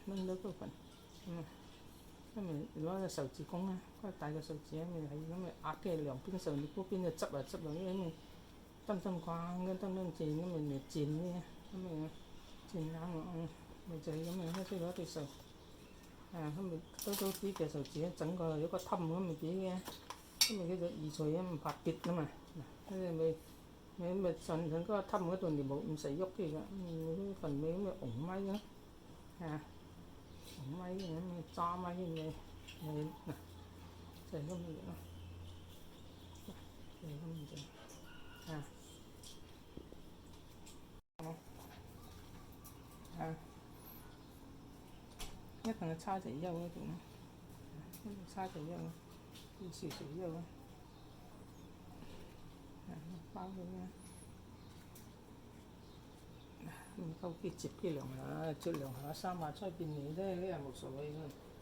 拎到嗰份，咁咪攞個手指公啊，嗰個大個手指啊，咪係咁咪壓嘅兩邊手，你嗰邊就執啊執落去咪燈光跟燈剪咁咪剪嘅，咁咪剪啱我，咪就係咁樣，開始攞對手，咁咪多啲嘅手指整個有個氹咁咪幾嘅，咁咪叫做二錘啊，唔怕跌啊嘛，跟住咪上嗰個氹嗰度你冇唔使喐嘅，份尾咁咪紅咪咯，紅咪咁咪揸咪咪就係咁樣咯，就係咁樣一定要叉條腰嗰度，叉條腰，要少少腰啊，包佢啊，唔夠結接嘅量下，接量下3碼出邊嚟啫，呢又冇所謂嘅。